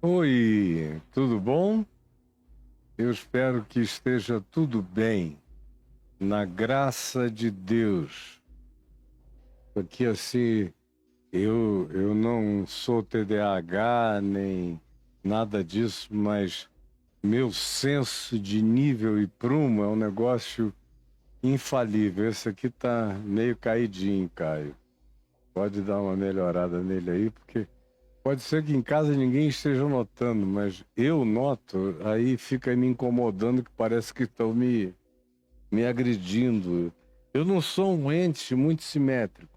Oi, tudo bom? Eu espero que esteja tudo bem, na graça de Deus. Porque assim, eu não sou TDAH nem nada disso, mas meu senso de nível e prumo é um negócio infalível. Esse aqui tá meio caidinho, Caio. Pode dar uma melhorada nele aí, porque pode ser que em casa ninguém esteja notando, mas eu noto, aí fica me incomodando que parece que estão me agredindo. Eu não sou um ente muito simétrico.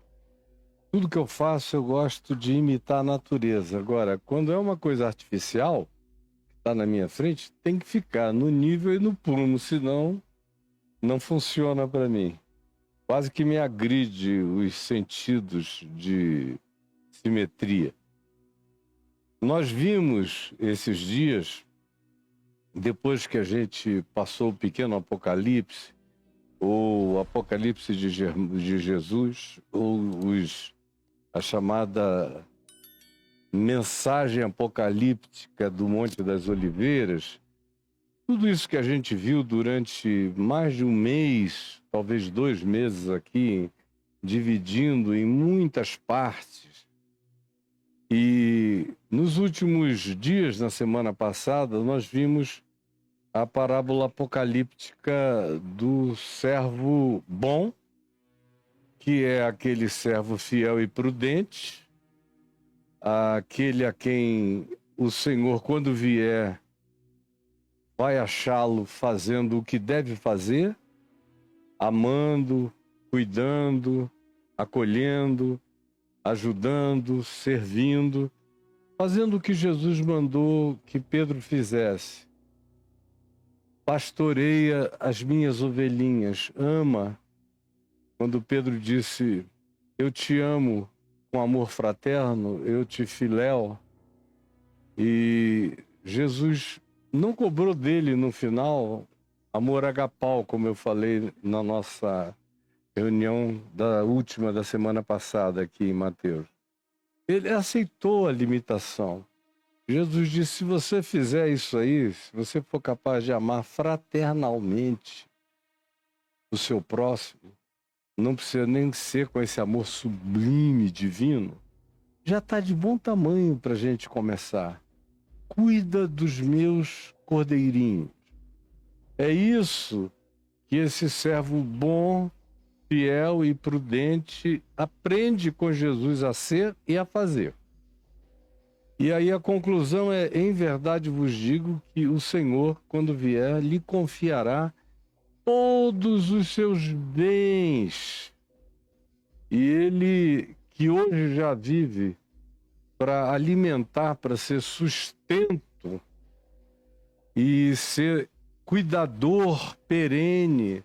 Tudo que eu faço eu gosto de imitar a natureza. Agora, quando é uma coisa artificial, que está na minha frente, tem que ficar no nível e no prumo, senão não funciona para mim. Quase que me agride os sentidos de simetria. Nós vimos esses dias, depois que a gente passou o pequeno Apocalipse, ou o Apocalipse de Jesus, ou a chamada mensagem apocalíptica do Monte das Oliveiras, tudo isso que a gente viu durante mais de um mês, talvez 2 meses aqui, dividindo em muitas partes. E nos últimos dias, na semana passada, nós vimos a parábola apocalíptica do servo bom, que é aquele servo fiel e prudente, aquele a quem o Senhor, quando vier, vai achá-lo fazendo o que deve fazer, amando, cuidando, acolhendo, ajudando, servindo, fazendo o que Jesus mandou que Pedro fizesse. Pastoreia as minhas ovelhinhas, ama. Quando Pedro disse, eu te amo com amor fraterno, eu te filéu. E Jesus não cobrou dele no final amor agapau, como eu falei na nossa reunião da semana passada aqui em Mateus. Ele aceitou a limitação. Jesus disse, se você fizer isso aí, se você for capaz de amar fraternalmente o seu próximo, não precisa nem ser com esse amor sublime, divino, já está de bom tamanho para a gente começar. Cuida dos meus cordeirinhos. É isso que esse servo bom, fiel e prudente aprende com Jesus a ser e a fazer. E aí a conclusão é, em verdade vos digo que o Senhor, quando vier, lhe confiará todos os seus bens. E ele, que hoje já vive para alimentar, para ser sustento e ser cuidador perene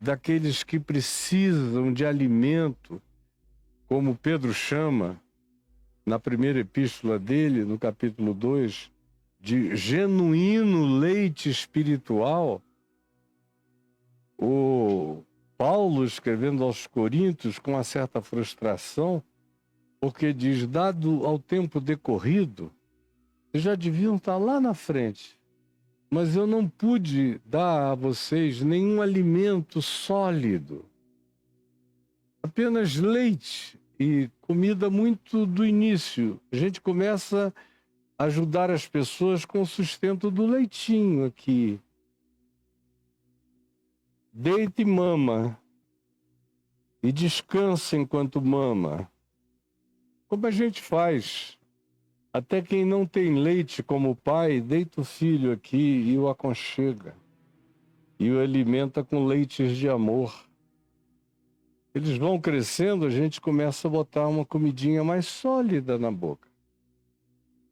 daqueles que precisam de alimento, como Pedro chama na primeira epístola dele, no capítulo 2, de genuíno leite espiritual. O Paulo, escrevendo aos Coríntios, com uma certa frustração, porque diz, dado ao tempo decorrido, vocês já deviam estar lá na frente, mas eu não pude dar a vocês nenhum alimento sólido, apenas leite e comida muito do início. A gente começa a ajudar as pessoas com o sustento do leitinho aqui. Deita e mama, e descansa enquanto mama. Como a gente faz? Até quem não tem leite como pai, deita o filho aqui e o aconchega. E o alimenta com leites de amor. Eles vão crescendo, a gente começa a botar uma comidinha mais sólida na boca.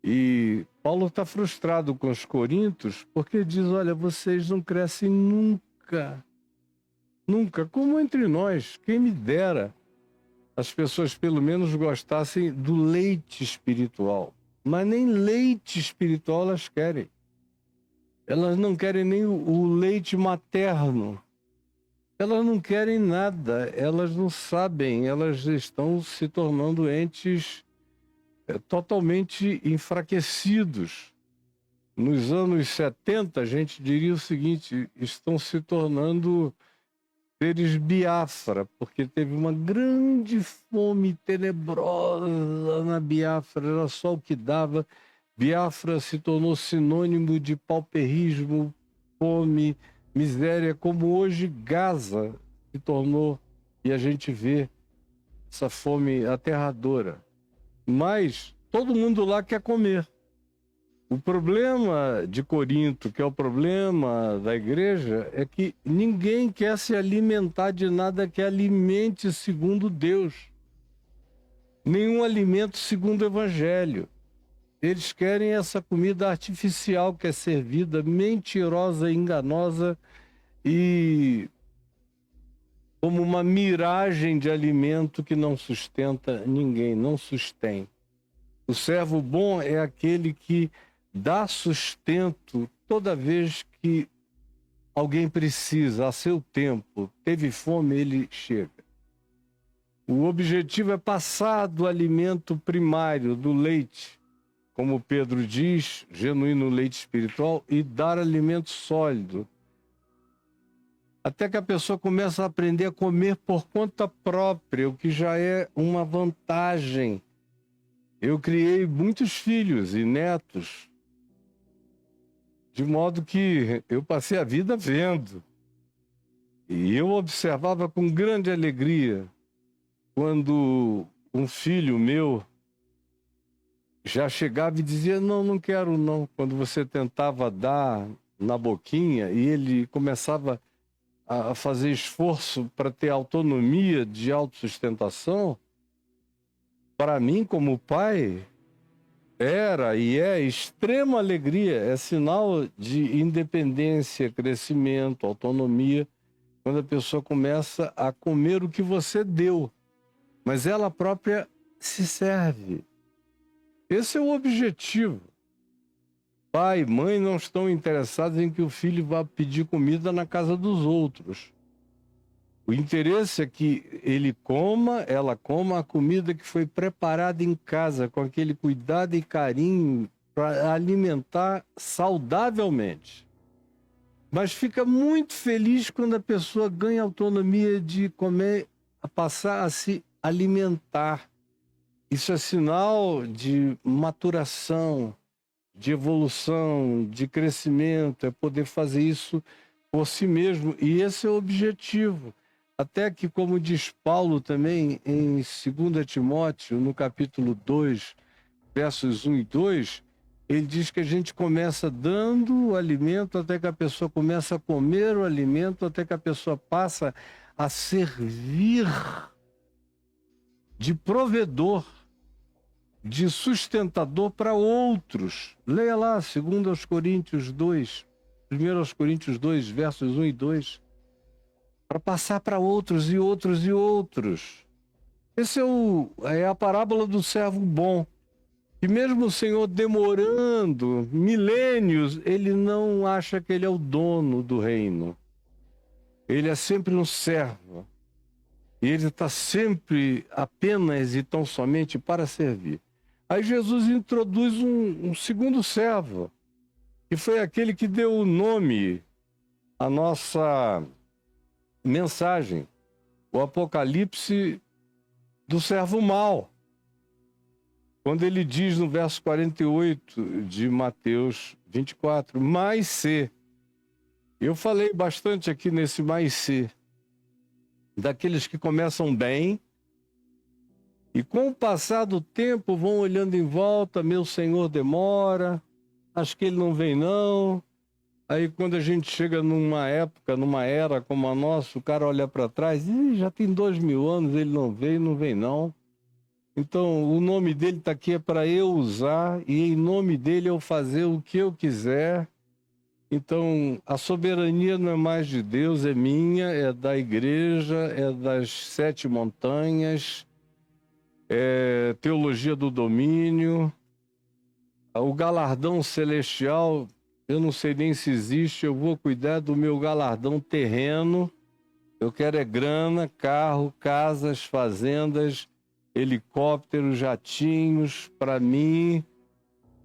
E Paulo está frustrado com os coríntios, porque diz, olha, vocês não crescem nunca. Nunca, como entre nós, quem me dera as pessoas pelo menos gostassem do leite espiritual. Mas nem leite espiritual elas querem. Elas não querem nem o leite materno. Elas não querem nada, elas não sabem, elas estão se tornando entes totalmente enfraquecidos. Nos anos 70, a gente diria o seguinte, estão se tornando seres Biafra, porque teve uma grande fome tenebrosa na Biafra, era só o que dava. Biafra se tornou sinônimo de pauperismo, fome, miséria, como hoje Gaza se tornou, e a gente vê essa fome aterradora. Mas todo mundo lá quer comer. O problema de Corinto, que é o problema da igreja, é que ninguém quer se alimentar de nada que alimente segundo Deus. Nenhum alimento segundo o Evangelho. Eles querem essa comida artificial que é servida, mentirosa, enganosa e como uma miragem de alimento que não sustenta ninguém, não sustém. O servo bom é aquele que dá sustento toda vez que alguém precisa, a seu tempo. Teve fome, ele chega. O objetivo é passar do alimento primário, do leite, como Pedro diz, genuíno leite espiritual, e dar alimento sólido. Até que a pessoa começa a aprender a comer por conta própria, o que já é uma vantagem. Eu criei muitos filhos e netos, de modo que eu passei a vida vendo. E eu observava com grande alegria quando um filho meu já chegava e dizia, não, não quero não. Quando você tentava dar na boquinha e ele começava a fazer esforço para ter autonomia de autossustentação, para mim, como pai, era e é extrema alegria, é sinal de independência, crescimento, autonomia, quando a pessoa começa a comer o que você deu, mas ela própria se serve. Esse é o objetivo. Pai e mãe não estão interessados em que o filho vá pedir comida na casa dos outros. O interesse é que ele coma, ela coma a comida que foi preparada em casa, com aquele cuidado e carinho para alimentar saudavelmente. Mas fica muito feliz quando a pessoa ganha autonomia de comer, a passar a se alimentar. Isso é sinal de maturação, de evolução, de crescimento, é poder fazer isso por si mesmo. E esse é o objetivo. Até que, como diz Paulo também em 2 Timóteo, no capítulo 2, versos 1 e 2, ele diz que a gente começa dando o alimento até que a pessoa começa a comer o alimento, até que a pessoa passa a servir de provedor, de sustentador para outros. Leia lá, 2 Coríntios 2, 1 Coríntios 2, versos 1 e 2. Para passar para outros e outros e outros. Esse é a parábola do servo bom. E mesmo o Senhor demorando milênios, ele não acha que ele é o dono do reino. Ele é sempre um servo. E ele está sempre apenas e tão somente para servir. Aí Jesus introduz um segundo servo, que foi aquele que deu o nome à nossa mensagem. O Apocalipse do servo mau. Quando ele diz no verso 48 de Mateus 24, mas se, eu falei bastante aqui nesse mais se, daqueles que começam bem, e com o passar do tempo vão olhando em volta, meu Senhor demora, acho que ele não vem não. Aí quando a gente chega numa época, numa era como a nossa, o cara olha para trás, já tem 2000 anos, ele não vem não. Então o nome dele está aqui é para eu usar e em nome dele eu fazer o que eu quiser. Então a soberania não é mais de Deus, é minha, é da igreja, é das 7 montanhas, é teologia do domínio, o galardão celestial, eu não sei nem se existe, eu vou cuidar do meu galardão terreno, eu quero é grana, carro, casas, fazendas, helicópteros, jatinhos, para mim.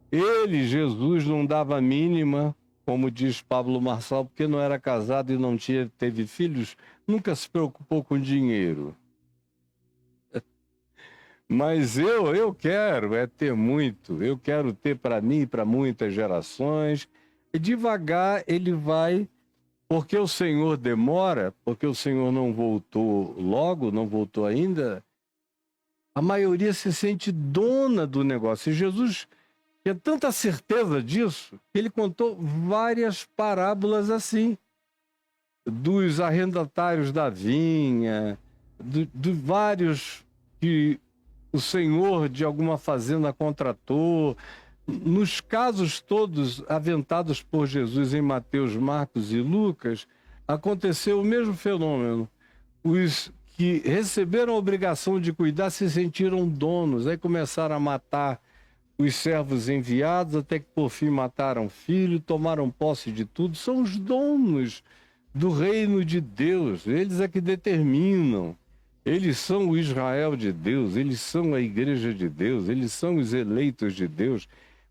Ele, Jesus, não dava mínima, como diz Pablo Marçal, porque não era casado e não teve filhos, nunca se preocupou com dinheiro. Mas eu quero ter muito, eu quero ter para mim e para muitas gerações. E devagar ele vai, porque o Senhor demora, porque o Senhor não voltou logo, não voltou ainda, a maioria se sente dona do negócio. E Jesus tinha tanta certeza disso, que ele contou várias parábolas assim, dos arrendatários da vinha, de vários que o senhor de alguma fazenda contratou. Nos casos todos aventados por Jesus em Mateus, Marcos e Lucas, aconteceu o mesmo fenômeno. Os que receberam a obrigação de cuidar se sentiram donos, aí começaram a matar os servos enviados, até que por fim mataram filho, tomaram posse de tudo. São os donos do reino de Deus, eles é que determinam. Eles são o Israel de Deus, eles são a igreja de Deus, eles são os eleitos de Deus.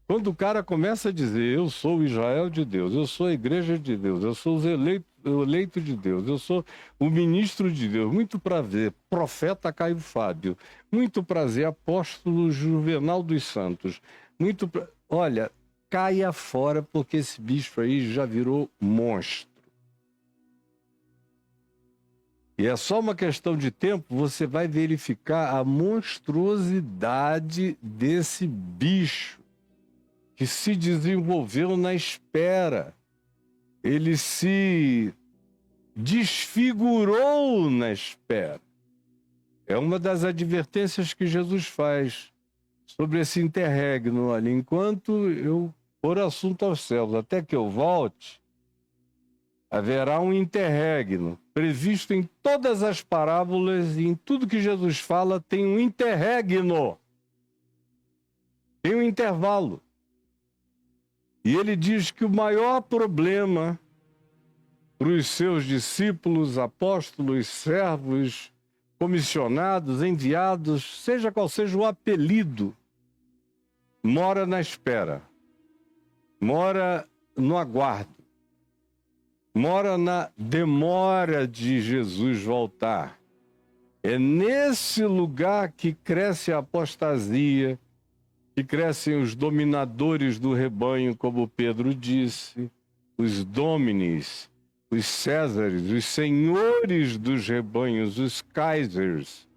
Quando o cara começa a dizer, eu sou o Israel de Deus, eu sou a igreja de Deus, eu sou o eleito de Deus, eu sou o ministro de Deus, muito prazer, profeta Caio Fábio, muito prazer, apóstolo Juvenal dos Santos, olha, caia fora porque esse bicho aí já virou monstro. E é só uma questão de tempo, você vai verificar a monstruosidade desse bicho que se desenvolveu na espera. Ele se desfigurou na espera. É uma das advertências que Jesus faz sobre esse interregno ali. Enquanto eu for assunto aos céus, até que eu volte, haverá um interregno previsto em todas as parábolas e em tudo que Jesus fala tem um interregno. Tem um intervalo. E ele diz que o maior problema para os seus discípulos, apóstolos, servos, comissionados, enviados, seja qual seja o apelido, mora na espera, mora no aguardo, mora na demora de Jesus voltar. É nesse lugar que cresce a apostasia, que crescem os dominadores do rebanho, como Pedro disse, os dominis, os césares, os senhores dos rebanhos, os kaisers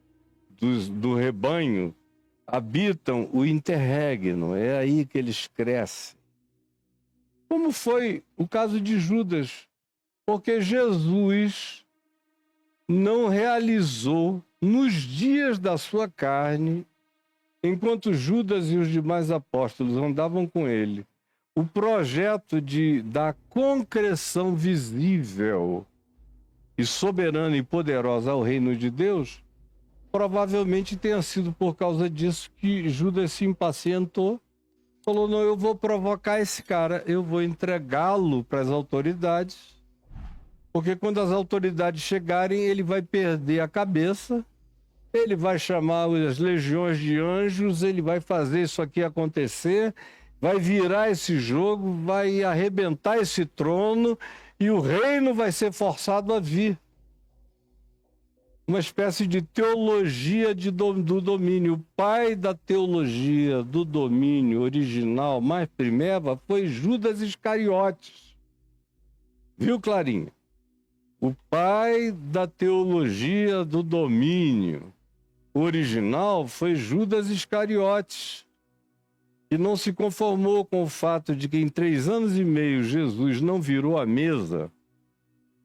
do rebanho, habitam o interregno, é aí que eles crescem. Como foi o caso de Judas, porque Jesus não realizou nos dias da sua carne, enquanto Judas e os demais apóstolos andavam com ele, o projeto da concreção visível e soberana e poderosa ao reino de Deus, provavelmente tenha sido por causa disso que Judas se impacientou, falou, não, eu vou provocar esse cara, eu vou entregá-lo para as autoridades, porque quando as autoridades chegarem, ele vai perder a cabeça, ele vai chamar as legiões de anjos, ele vai fazer isso aqui acontecer, vai virar esse jogo, vai arrebentar esse trono e o reino vai ser forçado a vir. uma espécie de teologia do domínio. O pai da teologia do domínio original, mais primeva, foi Judas Iscariotes. Viu, Clarinha? O pai da teologia do domínio original foi Judas Iscariotes, que não se conformou com o fato de que em 3 anos e meio Jesus não virou a mesa,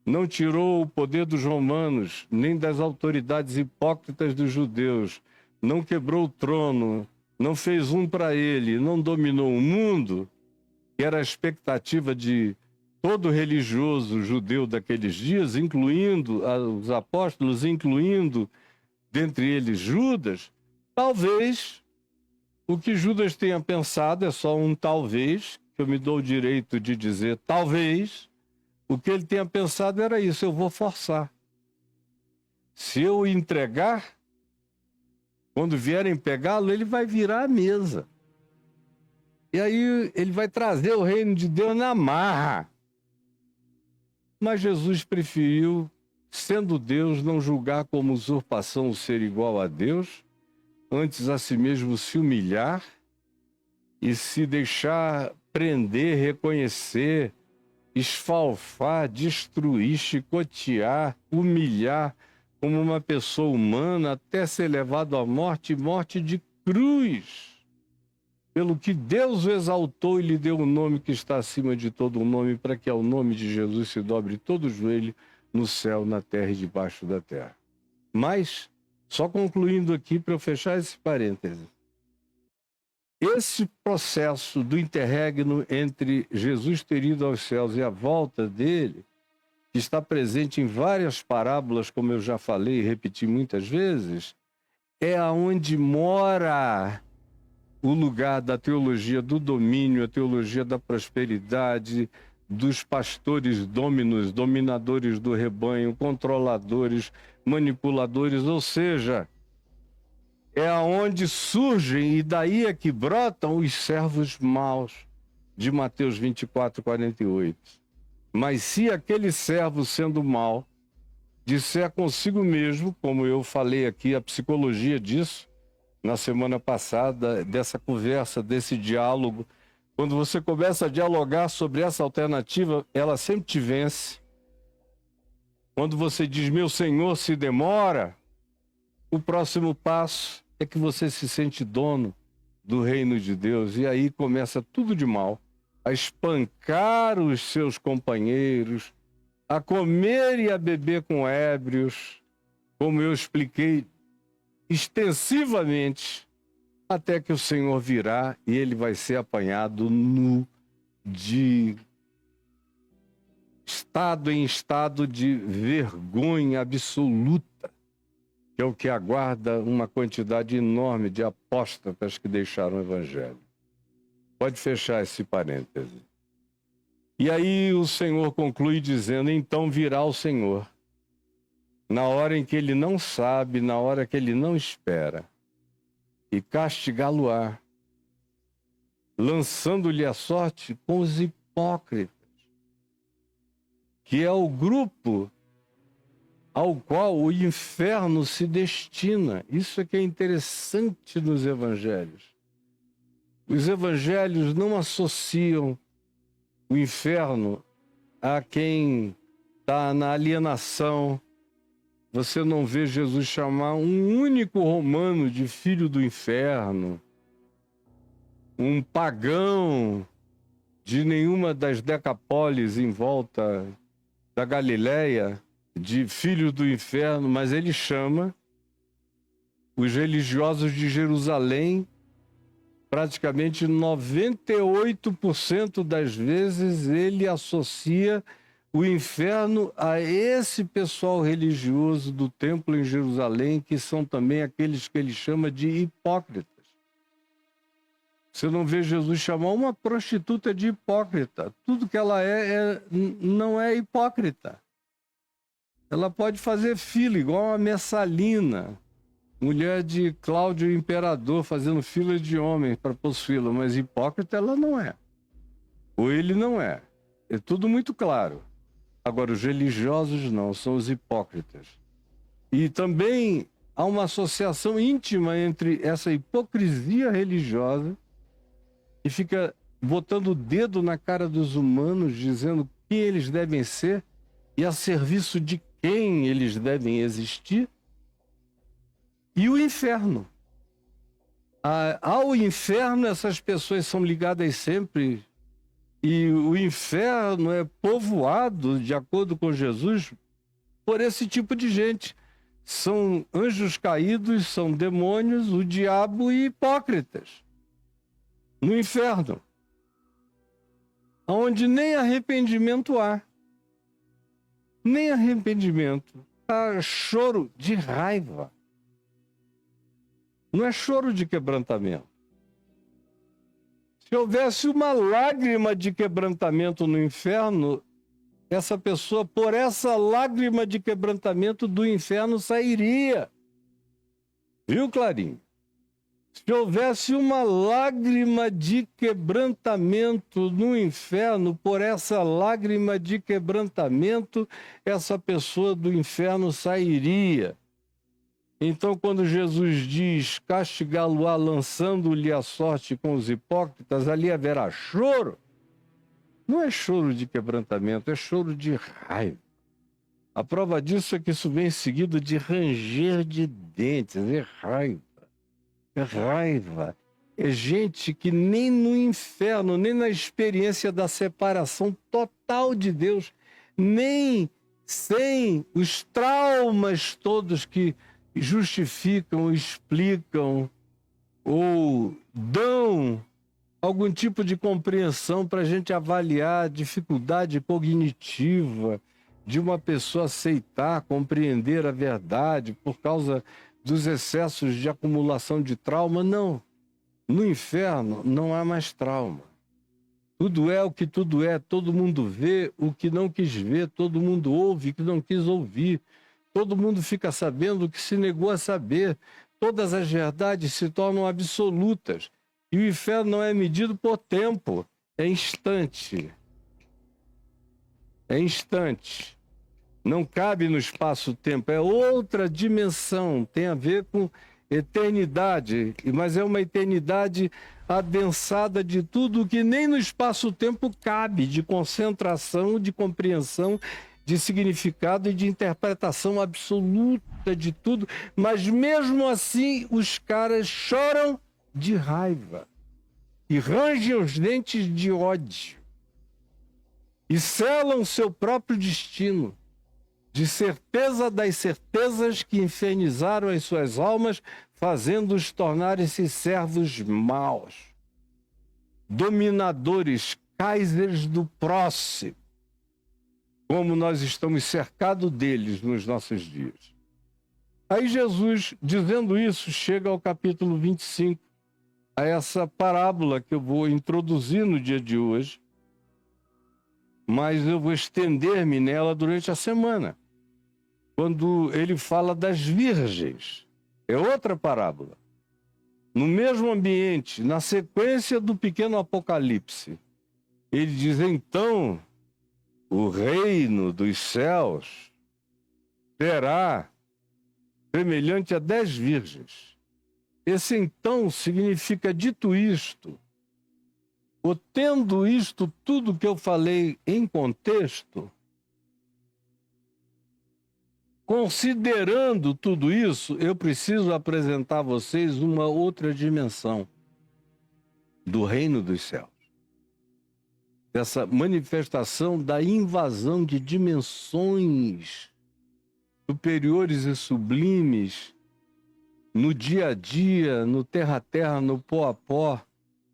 não tirou o poder dos romanos, nem das autoridades hipócritas dos judeus, não quebrou o trono, não fez um para ele, não dominou o mundo, que era a expectativa de todo religioso judeu daqueles dias, incluindo os apóstolos, incluindo dentre eles Judas. Talvez o que Judas tenha pensado, é só um talvez, que eu me dou o direito de dizer talvez, o que ele tenha pensado era isso: eu vou forçar. Se eu entregar, quando vierem pegá-lo, ele vai virar a mesa. E aí ele vai trazer o reino de Deus na marra. Mas Jesus preferiu, sendo Deus, não julgar como usurpação o ser igual a Deus, antes a si mesmo se humilhar e se deixar prender, reconhecer, esfalfar, destruir, chicotear, humilhar como uma pessoa humana até ser levado à morte, morte de cruz. Pelo que Deus o exaltou e lhe deu o nome que está acima de todo o nome, para que ao nome de Jesus se dobre todo o joelho no céu, na terra e debaixo da terra. Mas, só concluindo aqui para eu fechar esse parêntese, esse processo do interregno entre Jesus ter ido aos céus e a volta dele, que está presente em várias parábolas, como eu já falei e repeti muitas vezes, é aonde mora o lugar da teologia do domínio, a teologia da prosperidade, dos pastores dóminos, dominadores do rebanho, controladores, manipuladores, ou seja, é aonde surgem e daí é que brotam os servos maus, de Mateus 24, 48. Mas se aquele servo, sendo mau, disser consigo mesmo, como eu falei aqui, a psicologia disso, na semana passada, dessa conversa, desse diálogo, quando você começa a dialogar sobre essa alternativa, ela sempre te vence. Quando você diz, meu Senhor, se demora, o próximo passo é que você se sente dono do reino de Deus, e aí começa tudo de mal, a espancar os seus companheiros, a comer e a beber com ébrios, como eu expliquei extensivamente, até que o Senhor virá e ele vai ser apanhado nu, de estado em estado de vergonha absoluta, que é o que aguarda uma quantidade enorme de apóstatas que deixaram o Evangelho. Pode fechar esse parêntese. E aí o Senhor conclui dizendo, então virá o Senhor, na hora em que ele não sabe, na hora que ele não espera, e castigá-lo-á, lançando-lhe a sorte com os hipócritas, que é o grupo ao qual o inferno se destina. Isso é que é interessante nos evangelhos. Os evangelhos não associam o inferno a quem está na alienação. Você não vê Jesus chamar um único romano de filho do inferno, um pagão de nenhuma das decapólis em volta da Galileia de filho do inferno, mas ele chama os religiosos de Jerusalém, praticamente 98% das vezes ele associa o inferno a esse pessoal religioso do templo em Jerusalém, que são também aqueles que ele chama de hipócritas. Você não vê Jesus chamar uma prostituta de hipócrita. Tudo que ela não é hipócrita. Ela pode fazer fila, igual uma Messalina, mulher de Cláudio Imperador, fazendo fila de homens para possuí-la, mas hipócrita ela não é. Ou ele não é. É tudo muito claro. Agora, os religiosos não, são os hipócritas. E também há uma associação íntima entre essa hipocrisia religiosa, que fica botando o dedo na cara dos humanos, dizendo quem eles devem ser e a serviço de quem eles devem existir, e o inferno. Ao inferno, essas pessoas são ligadas sempre, e o inferno é povoado, de acordo com Jesus, por esse tipo de gente. São anjos caídos, são demônios, o diabo e hipócritas. No inferno, onde nem arrependimento há. Nem arrependimento. Há choro de raiva. Não é choro de quebrantamento. Se houvesse uma lágrima de quebrantamento no inferno, essa pessoa, por essa lágrima de quebrantamento do inferno, sairia. Viu, Clarinho? Se houvesse uma lágrima de quebrantamento no inferno, por essa lágrima de quebrantamento, essa pessoa do inferno sairia. Então, quando Jesus diz castigá-lo-á lançando-lhe a sorte com os hipócritas, ali haverá choro. Não é choro de quebrantamento, é choro de raiva. A prova disso é que isso vem seguido de ranger de dentes, é raiva. É raiva. É gente que nem no inferno, nem na experiência da separação total de Deus, nem sem os traumas todos que justificam, explicam ou dão algum tipo de compreensão para a gente avaliar a dificuldade cognitiva de uma pessoa aceitar, compreender a verdade por causa dos excessos de acumulação de trauma. Não. No inferno não há mais trauma. Tudo é o que tudo é, todo mundo vê o que não quis ver, todo mundo ouve o que não quis ouvir. Todo mundo fica sabendo o que se negou a saber. Todas as verdades se tornam absolutas. E o inferno não é medido por tempo, é instante. É instante. Não cabe no espaço-tempo, é outra dimensão, tem a ver com eternidade, mas é uma eternidade adensada de tudo que nem no espaço-tempo cabe, de concentração, de compreensão, de significado e de interpretação absoluta de tudo, mas mesmo assim os caras choram de raiva e rangem os dentes de ódio e selam seu próprio destino de certeza das certezas que infernizaram as suas almas, fazendo-os tornarem-se servos maus, dominadores, kaisers do próximo, como nós estamos cercados deles nos nossos dias. Aí Jesus, dizendo isso, chega ao capítulo 25, a essa parábola que eu vou introduzir no dia de hoje, mas eu vou estender-me nela durante a semana. Quando ele fala das virgens, é outra parábola. No mesmo ambiente, na sequência do pequeno Apocalipse, ele diz, então, o reino dos céus será semelhante a 10 virgens. Esse então significa, dito isto, ou tendo isto tudo que eu falei em contexto, considerando tudo isso, eu preciso apresentar a vocês uma outra dimensão do reino dos céus. Essa manifestação da invasão de dimensões superiores e sublimes no dia a dia, no terra a terra, no pó a pó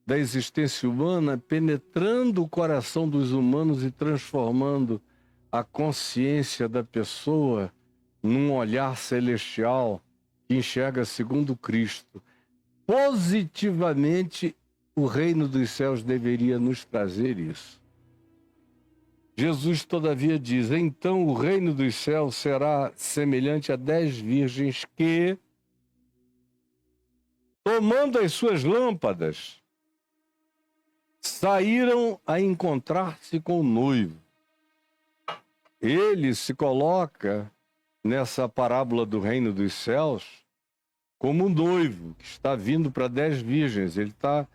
da existência humana, penetrando o coração dos humanos e transformando a consciência da pessoa num olhar celestial que enxerga segundo Cristo. Positivamente, o reino dos céus deveria nos trazer isso. Jesus, todavia, diz, então o reino dos céus será semelhante a 10 virgens que, tomando as suas lâmpadas, saíram a encontrar-se com o noivo. Ele se coloca nessa parábola do reino dos céus como um noivo que está vindo para 10 virgens. Ele está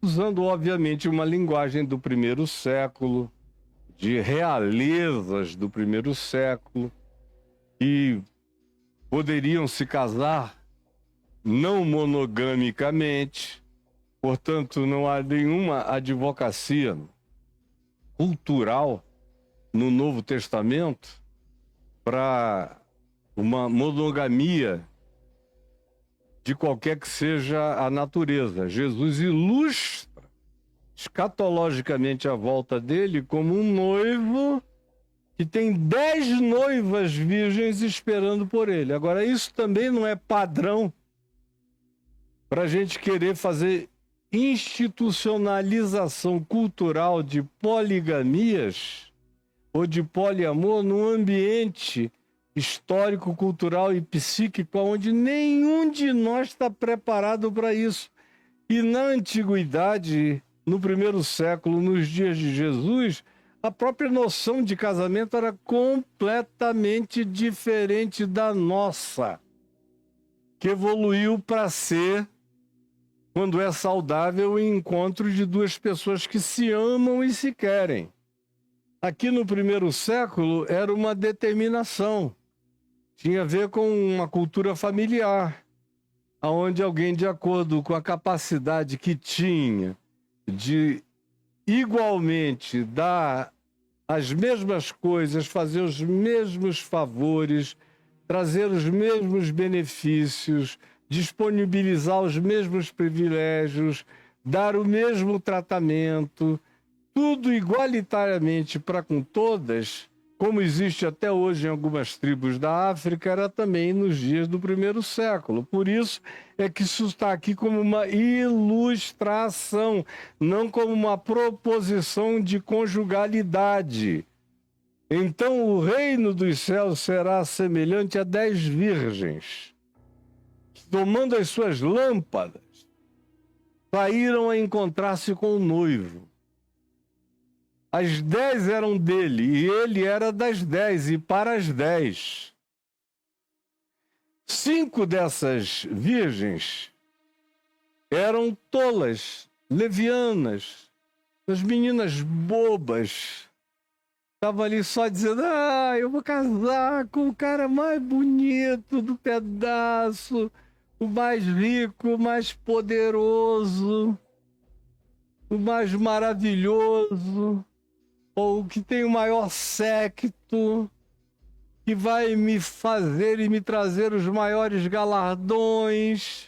usando, obviamente, uma linguagem do primeiro século, de realezas do primeiro século, que poderiam se casar não monogamicamente. Portanto, não há nenhuma advocacia cultural no Novo Testamento para uma monogamia de qualquer que seja a natureza. Jesus ilustra escatologicamente a volta dele como um noivo que tem 10 noivas virgens esperando por ele. Agora, isso também não é padrão para a gente querer fazer institucionalização cultural de poligamias ou de poliamor num ambiente histórico, cultural e psíquico onde nenhum de nós está preparado para isso. E na antiguidade, no primeiro século, nos dias de Jesus, a própria noção de casamento era completamente diferente da nossa, que evoluiu para ser, quando é saudável, o encontro de duas pessoas que se amam e se querem. Aqui no primeiro século era uma determinação. Tinha a ver com uma cultura familiar, onde alguém, de acordo com a capacidade que tinha de igualmente dar as mesmas coisas, fazer os mesmos favores, trazer os mesmos benefícios, disponibilizar os mesmos privilégios, dar o mesmo tratamento, tudo igualitariamente para com todas, como existe até hoje em algumas tribos da África, era também nos dias do primeiro século. Por isso é que isso está aqui como uma ilustração, não como uma proposição de conjugalidade. Então o reino dos céus será semelhante a 10 virgens, que, tomando as suas lâmpadas, saíram a encontrar-se com o noivo. As 10 eram dele, e ele era das 10, e para as 10. 5 dessas virgens eram tolas, levianas, as meninas bobas. Estavam ali só dizendo, eu vou casar com o cara mais bonito do pedaço, o mais rico, o mais poderoso, o mais maravilhoso, ou que tem o maior séquito, que vai me fazer e me trazer os maiores galardões.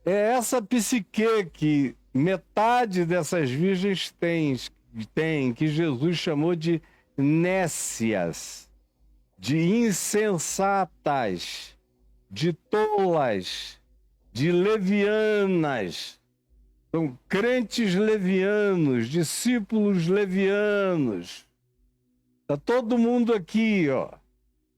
É essa psique que metade dessas virgens tem, que Jesus chamou de nécias, de insensatas, de tolas, de levianas. São crentes levianos, discípulos levianos. Está todo mundo aqui, ó.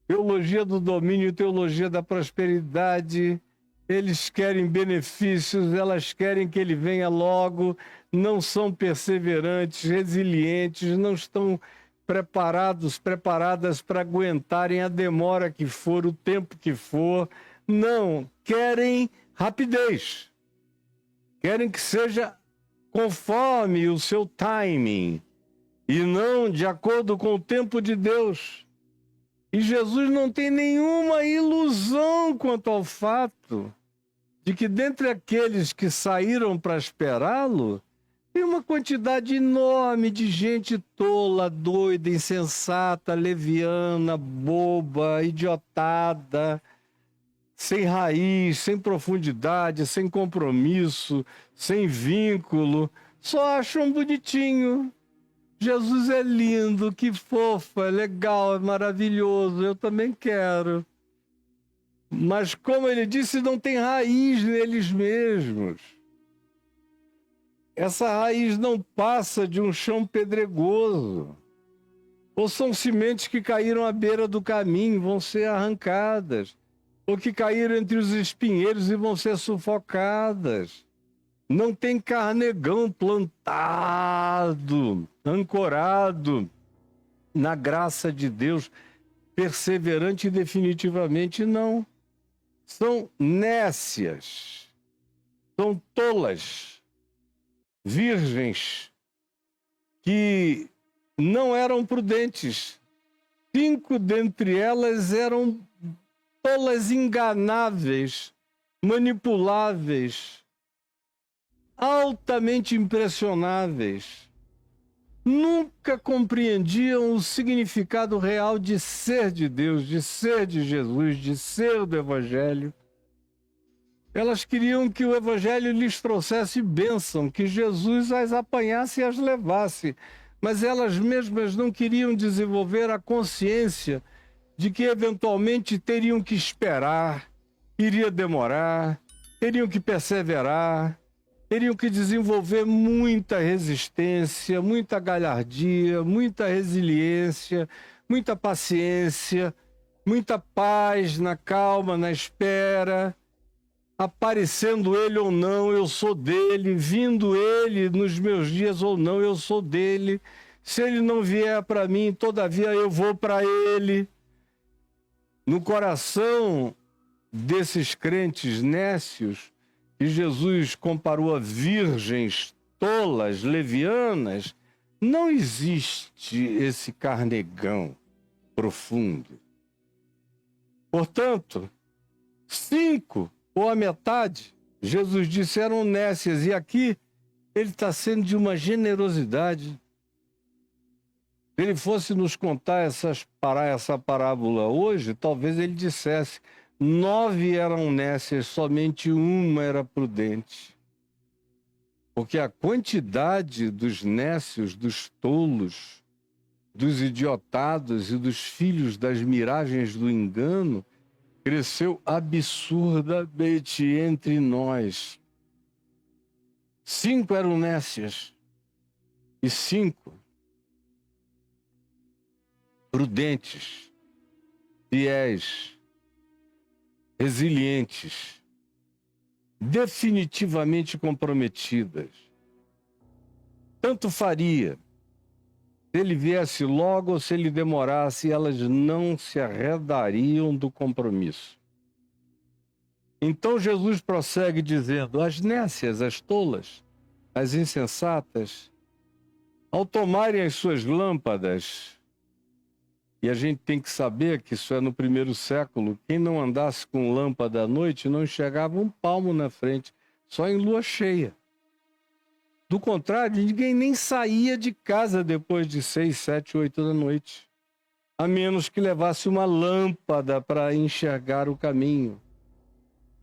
Teologia do domínio, teologia da prosperidade. Eles querem benefícios, elas querem que ele venha logo. Não são perseverantes, resilientes, não estão preparadas para aguentarem a demora que for, o tempo que for. Não, querem rapidez. Querem que seja conforme o seu timing e não de acordo com o tempo de Deus. E Jesus não tem nenhuma ilusão quanto ao fato de que dentre aqueles que saíram para esperá-lo, tem uma quantidade enorme de gente tola, doida, insensata, leviana, boba, idiotada, sem raiz, sem profundidade, sem compromisso, sem vínculo, só acham bonitinho. Jesus é lindo, que fofo, é legal, é maravilhoso, eu também quero. Mas, como ele disse, não tem raiz neles mesmos. Essa raiz não passa de um chão pedregoso. Ou são sementes que caíram à beira do caminho, vão ser arrancadas. Ou que caíram entre os espinheiros e vão ser sufocadas. Não tem carnegão plantado, ancorado na graça de Deus. perseverante definitivamente não. São nécias, são tolas, virgens, que não eram prudentes. 5 dentre elas eram tolas enganáveis, manipuláveis, altamente impressionáveis. Nunca compreendiam o significado real de ser de Deus, de ser de Jesus, de ser do Evangelho. Elas queriam que o Evangelho lhes trouxesse bênção, que Jesus as apanhasse e as levasse, mas elas mesmas não queriam desenvolver a consciência de que eventualmente teriam que esperar, iria demorar, teriam que perseverar, teriam que desenvolver muita resistência, muita galhardia, muita resiliência, muita paciência, muita paz na calma, na espera. Aparecendo ele ou não, eu sou dele. Vindo ele nos meus dias ou não, eu sou dele. Se ele não vier para mim, todavia eu vou para ele. No coração desses crentes nécios, que Jesus comparou a virgens tolas, levianas, não existe esse carnegão profundo. Portanto, 5, ou a metade, Jesus disse, eram nécias, e aqui ele está sendo de uma generosidade. Se ele fosse nos contar essa parábola hoje, talvez ele dissesse, 9 eram nécias, somente uma era prudente. Porque a quantidade dos nécios, dos tolos, dos idiotados e dos filhos das miragens do engano cresceu absurdamente entre nós. 5 eram nécias e 5 prudentes, fiéis, resilientes, definitivamente comprometidas. Tanto faria se ele viesse logo ou se ele demorasse, elas não se arredariam do compromisso. Então Jesus prossegue dizendo, as nécias, as tolas, as insensatas, ao tomarem as suas lâmpadas, e a gente tem que saber que isso é no primeiro século, quem não andasse com lâmpada à noite não enxergava um palmo na frente, só em lua cheia. Do contrário, ninguém nem saía de casa depois de 6, 7, 8 da noite, a menos que levasse uma lâmpada para enxergar o caminho.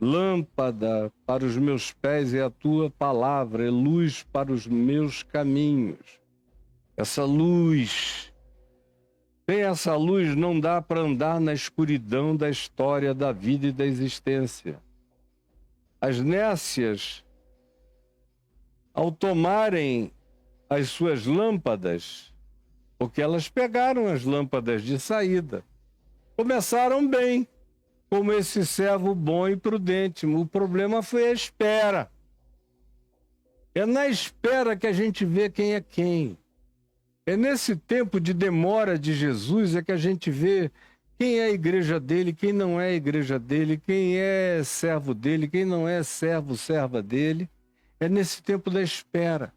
Lâmpada para os meus pés é a tua palavra, é luz para os meus caminhos. Essa luz, sem essa luz não dá para andar na escuridão da história, da vida e da existência. As nécias, ao tomarem as suas lâmpadas, porque elas pegaram as lâmpadas de saída, começaram bem, como esse servo bom e prudente. O problema foi a espera. É na espera que a gente vê quem é quem. É nesse tempo de demora de Jesus é que a gente vê quem é a igreja dele, quem não é a igreja dele, quem é servo dele, quem não é servo, serva dele. É nesse tempo da espera.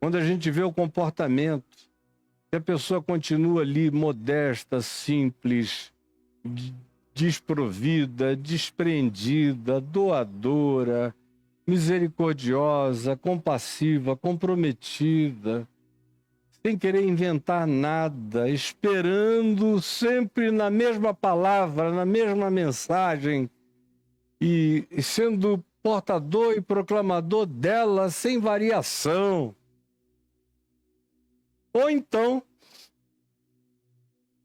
Quando a gente vê o comportamento, se a pessoa continua ali modesta, simples, desprovida, despreendida, doadora, misericordiosa, compassiva, comprometida, sem querer inventar nada, esperando sempre na mesma palavra, na mesma mensagem, e sendo portador e proclamador dela sem variação. Ou então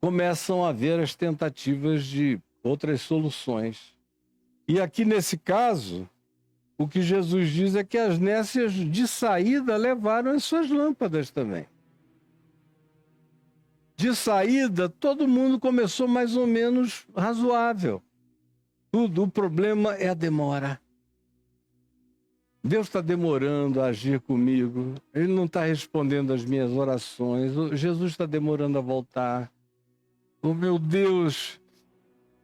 começam a haver as tentativas de outras soluções. E aqui nesse caso, o que Jesus diz é que as nécias de saída levaram as suas lâmpadas também. De saída, todo mundo começou mais ou menos razoável. Tudo, o problema é a demora. Deus está demorando a agir comigo. Ele não está respondendo às minhas orações. Jesus está demorando a voltar. Oh, meu Deus!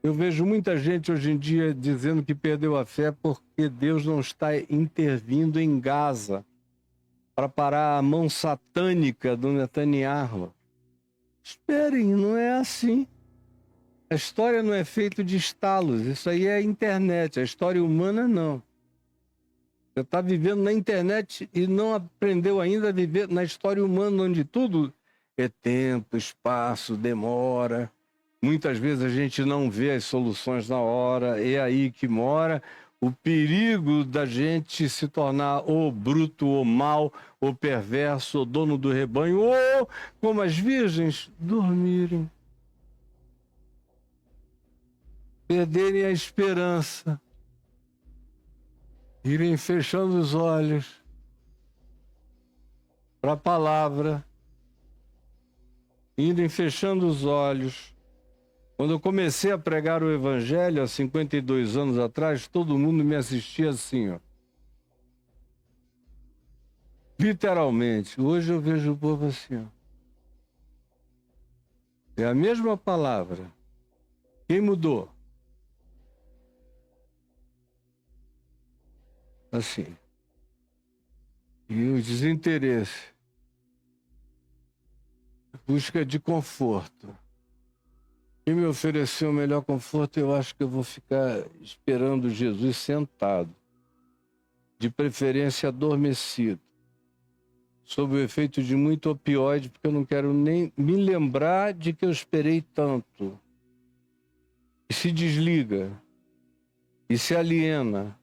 Eu vejo muita gente hoje em dia dizendo que perdeu a fé porque Deus não está intervindo em Gaza para parar a mão satânica do Netanyahu. Esperem, não é assim. A história não é feita de estalos, isso aí é a internet, a história humana não. Você está vivendo na internet e não aprendeu ainda a viver na história humana, onde tudo é tempo, espaço, demora. Muitas vezes a gente não vê as soluções na hora, é aí que mora o perigo da gente se tornar ou bruto, ou mau, ou perverso, ou dono do rebanho, ou, como as virgens, dormirem. Perderem a esperança, irem fechando os olhos para a palavra, irem fechando os olhos. Quando eu comecei a pregar o Evangelho, há 52 anos atrás, todo mundo me assistia assim, ó. Literalmente. Hoje eu vejo o povo assim, ó. É a mesma palavra. Quem mudou? Assim. E o desinteresse. Busca de conforto. Quem me ofereceu o melhor conforto, eu acho que eu vou ficar esperando Jesus sentado. De preferência adormecido. Sob o efeito de muito opioide, porque eu não quero nem me lembrar de que eu esperei tanto. E se desliga. E se aliena.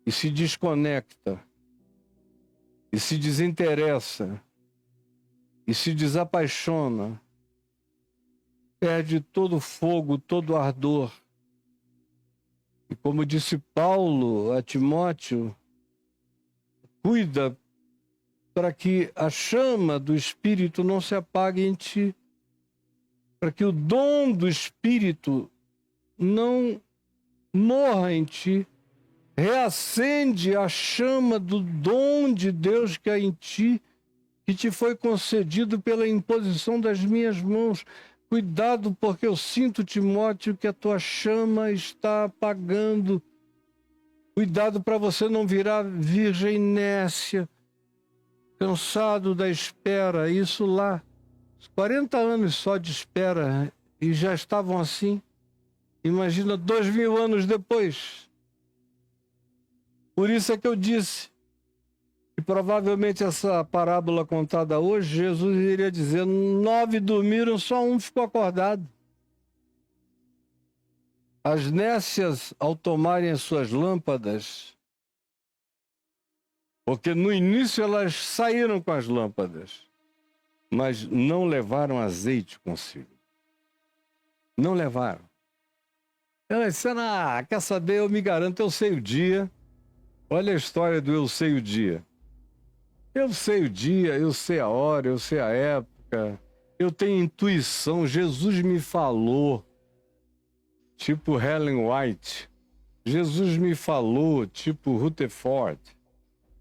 E se desconecta. E se desinteressa. E se desapaixona. Perde todo o fogo, todo o ardor. E como disse Paulo a Timóteo, cuida para que a chama do Espírito não se apague em ti, para que o dom do Espírito não morra em ti. Reacende a chama do dom de Deus que há em ti, que te foi concedido pela imposição das minhas mãos. Cuidado, porque eu sinto, Timóteo, que a tua chama está apagando. Cuidado para você não virar virgem nécia, cansado da espera. Isso lá, 40 anos só de espera e já estavam assim. Imagina 2000 anos depois. Por isso é que eu disse, e provavelmente essa parábola contada hoje, Jesus iria dizer, 9 dormiram, só um ficou acordado. As nécias, ao tomarem as suas lâmpadas, porque no início elas saíram com as lâmpadas, mas não levaram azeite consigo. Não levaram. Elas disseram, quer saber, eu me garanto, eu sei o dia. Olha a história do eu sei o dia. Eu sei o dia, eu sei a hora, eu sei a época, eu tenho intuição, Jesus me falou, tipo Ellen White, Jesus me falou, tipo Rutherford,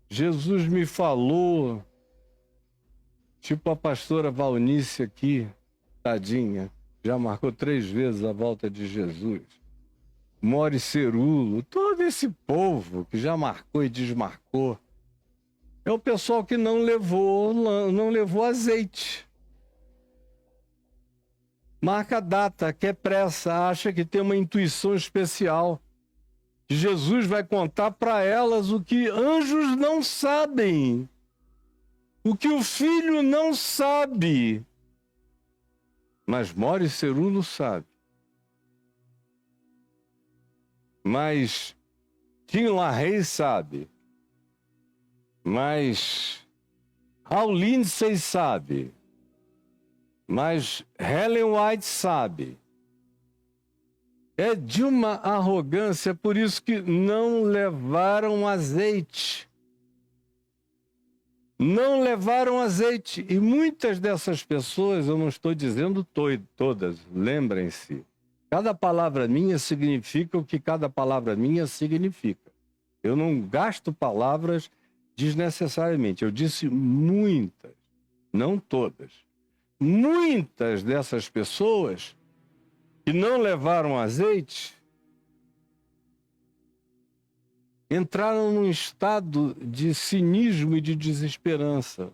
Jesus me falou, tipo a pastora Valnice aqui, tadinha, já marcou 3 vezes a volta de Jesus, Mori Cerulo, todo esse povo que já marcou e desmarcou. É o pessoal que não levou azeite. Marca a data, quer pressa, acha que tem uma intuição especial. Que Jesus vai contar para elas o que anjos não sabem. O que o filho não sabe. Mas Mori Cerulo sabe. Mas Tim LaHaye sabe. Mas Hal Lindsey sabe. Mas Ellen White sabe. É de uma arrogância, por isso que não levaram azeite. Não levaram azeite. E muitas dessas pessoas, eu não estou dizendo todas, lembrem-se. Cada palavra minha significa o que cada palavra minha significa. Eu não gasto palavras desnecessariamente. Eu disse muitas, não todas. muitas dessas pessoas que não levaram azeite entraram num estado de cinismo e de desesperança.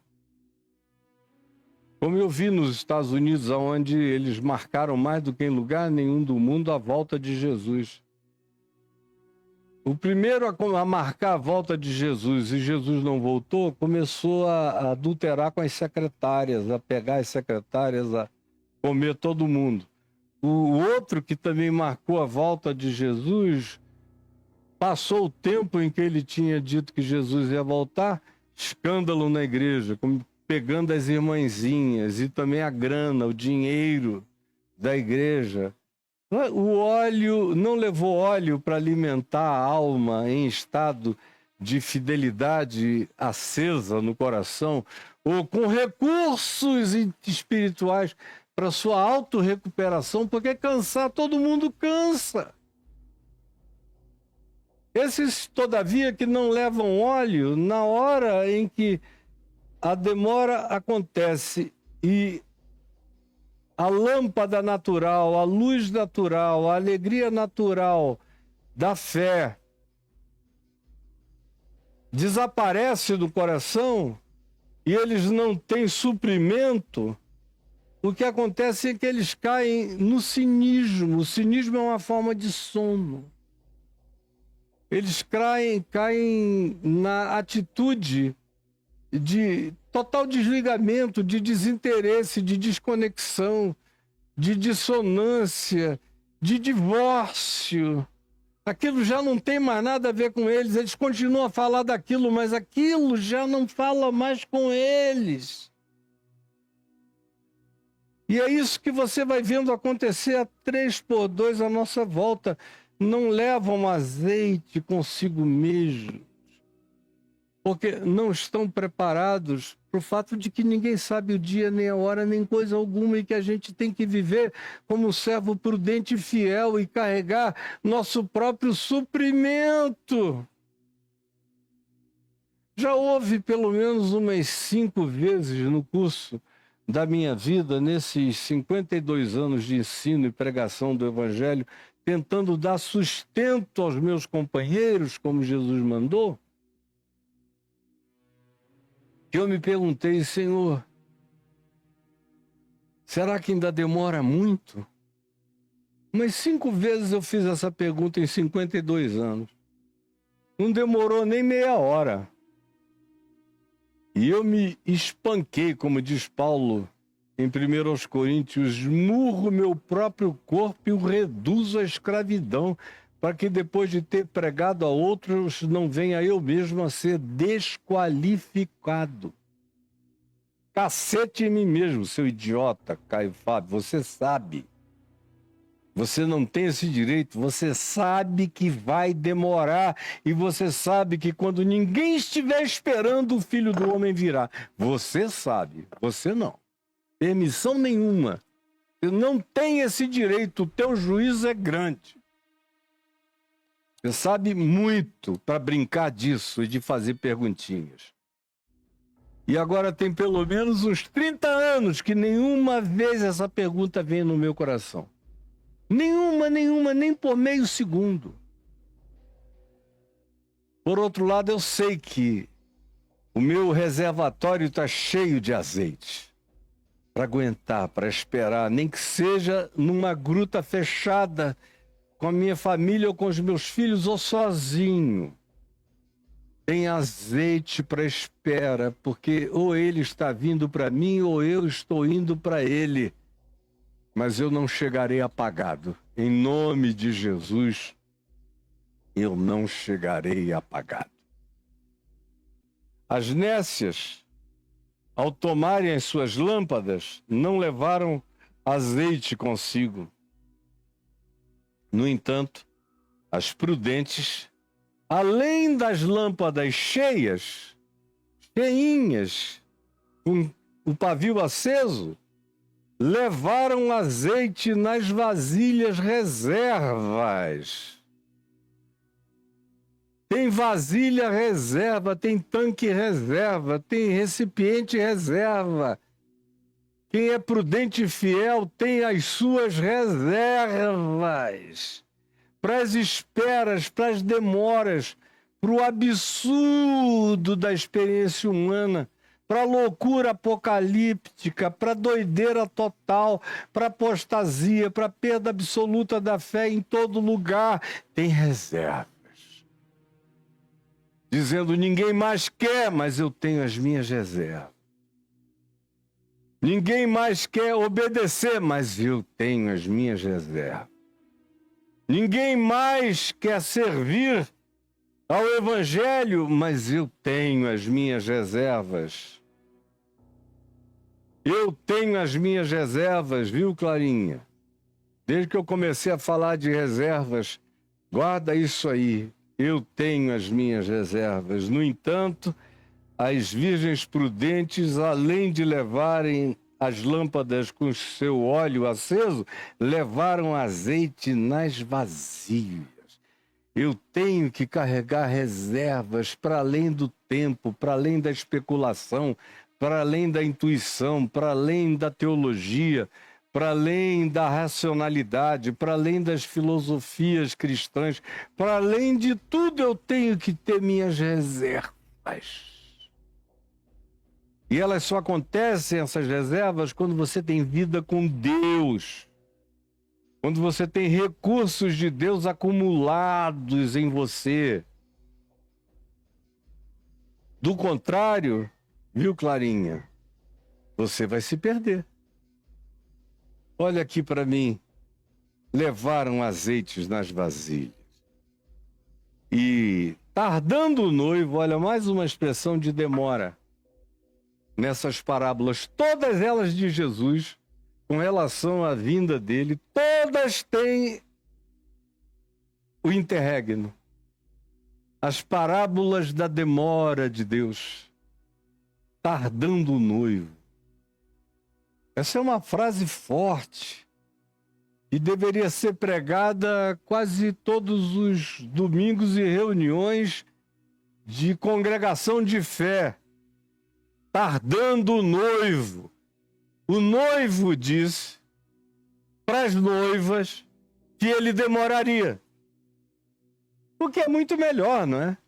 Como eu vi nos Estados Unidos, onde eles marcaram mais do que em lugar nenhum do mundo a volta de Jesus. O primeiro a marcar a volta de Jesus e Jesus não voltou, começou a adulterar com as secretárias, a pegar as secretárias, a comer todo mundo. O outro que também marcou a volta de Jesus, passou o tempo em que ele tinha dito que Jesus ia voltar, escândalo na igreja, pegando as irmãzinhas e também a grana, o dinheiro da igreja. O óleo, não levou óleo para alimentar a alma em estado de fidelidade acesa no coração, ou com recursos espirituais para sua autorrecuperação, porque cansar, todo mundo cansa. Esses, todavia, que não levam óleo, na hora em que a demora acontece e a lâmpada natural, a luz natural, a alegria natural da fé desaparece do coração e eles não têm suprimento, o que acontece é que eles caem no cinismo. O cinismo é uma forma de sono. Eles caem na atitude de total desligamento, de desinteresse, de desconexão, de dissonância, de divórcio. Aquilo já não tem mais nada a ver com eles. Eles continuam a falar daquilo, mas aquilo já não fala mais com eles. E é isso que você vai vendo acontecer a 3x2 à nossa volta. Não levam azeite consigo mesmo, porque não estão preparados para o fato de que ninguém sabe o dia, nem a hora, nem coisa alguma, e que a gente tem que viver como servo prudente e fiel e carregar nosso próprio suprimento. Já houve pelo menos umas 5 vezes no curso da minha vida, nesses 52 anos de ensino e pregação do Evangelho, tentando dar sustento aos meus companheiros, como Jesus mandou, que eu me perguntei, Senhor, será que ainda demora muito? Umas 5 vezes eu fiz essa pergunta em 52 anos. Não demorou nem meia hora. E eu me espanquei, como diz Paulo em 1 Coríntios, esmurro meu próprio corpo e o reduzo à escravidão, para que depois de ter pregado a outros, não venha eu mesmo a ser desqualificado. Cacete em mim mesmo, seu idiota, Caio Fábio, você sabe. Você não tem esse direito, você sabe que vai demorar e você sabe que quando ninguém estiver esperando, o Filho do Homem virá. Você sabe, você não. Permissão nenhuma. Você não tem esse direito, o teu juízo é grande. Você sabe muito para brincar disso e de fazer perguntinhas. E agora tem pelo menos uns 30 anos que nenhuma vez essa pergunta vem no meu coração. Nenhuma, nem por meio segundo. Por outro lado, eu sei que o meu reservatório está cheio de azeite para aguentar, para esperar, nem que seja numa gruta fechada com a minha família ou com os meus filhos ou sozinho. Tem azeite para espera, porque ou ele está vindo para mim ou eu estou indo para ele. Mas eu não chegarei apagado. Em nome de Jesus, eu não chegarei apagado. As nécias, ao tomarem as suas lâmpadas, não levaram azeite consigo. No entanto, as prudentes, além das lâmpadas cheias, cheinhas, com o pavio aceso, levaram azeite nas vasilhas reservas. Tem vasilha reserva, tem tanque reserva, tem recipiente reserva. Quem é prudente e fiel tem as suas reservas para as esperas, para as demoras, para o absurdo da experiência humana, para a loucura apocalíptica, para a doideira total, para a apostasia, para a perda absoluta da fé em todo lugar. Tem reservas. Dizendo, ninguém mais quer, mas eu tenho as minhas reservas. Ninguém mais quer obedecer, mas eu tenho as minhas reservas. Ninguém mais quer servir ao Evangelho, mas eu tenho as minhas reservas. Eu tenho as minhas reservas, viu, Clarinha? Desde que eu comecei a falar de reservas, guarda isso aí. Eu tenho as minhas reservas. No entanto, as virgens prudentes, além de levarem as lâmpadas com seu óleo aceso, levaram azeite nas vasilhas. Eu tenho que carregar reservas para além do tempo, para além da especulação, para além da intuição, para além da teologia, para além da racionalidade, para além das filosofias cristãs, para além de tudo eu tenho que ter minhas reservas. E elas só acontecem, essas reservas, quando você tem vida com Deus. Quando você tem recursos de Deus acumulados em você. Do contrário, viu, Clarinha? Você vai se perder. Olha aqui para mim. Levaram azeites nas vasilhas. E tardando o noivo, olha, mais uma expressão de demora. Nessas parábolas, todas elas de Jesus, com relação à vinda dele, todas têm o interregno. As parábolas da demora de Deus, tardando o noivo. Essa é uma frase forte e deveria ser pregada quase todos os domingos e reuniões de congregação de fé. Tardando o noivo. O noivo disse para as noivas que ele demoraria. O que é muito melhor, não é?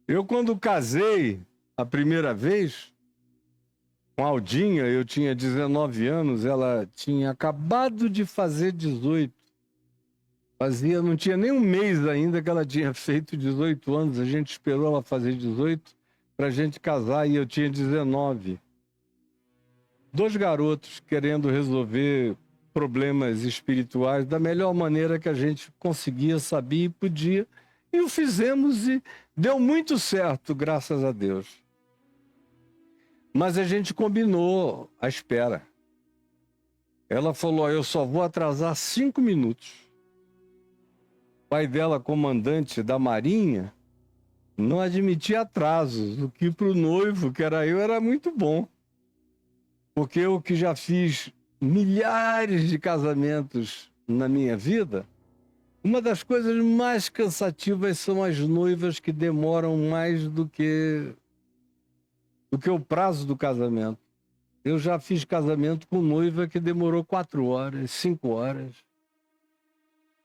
Eu, quando casei a primeira vez, com a Aldinha, eu tinha 19 anos, ela tinha acabado de fazer 18. Não tinha nem um mês ainda que ela tinha feito 18 anos, a gente esperou ela fazer 18 para a gente casar e eu tinha 19. 2 garotos querendo resolver problemas espirituais da melhor maneira que a gente conseguia, sabia e podia. E o fizemos e deu muito certo, graças a Deus. Mas a gente combinou a espera. Ela falou, eu só vou atrasar 5 minutos. O pai dela, comandante da Marinha, não admitia atrasos, o que para o noivo, que era eu, era muito bom. Porque eu que já fiz milhares de casamentos na minha vida, uma das coisas mais cansativas são as noivas que demoram mais do que o prazo do casamento. Eu já fiz casamento com noiva que demorou 4 horas, 5 horas.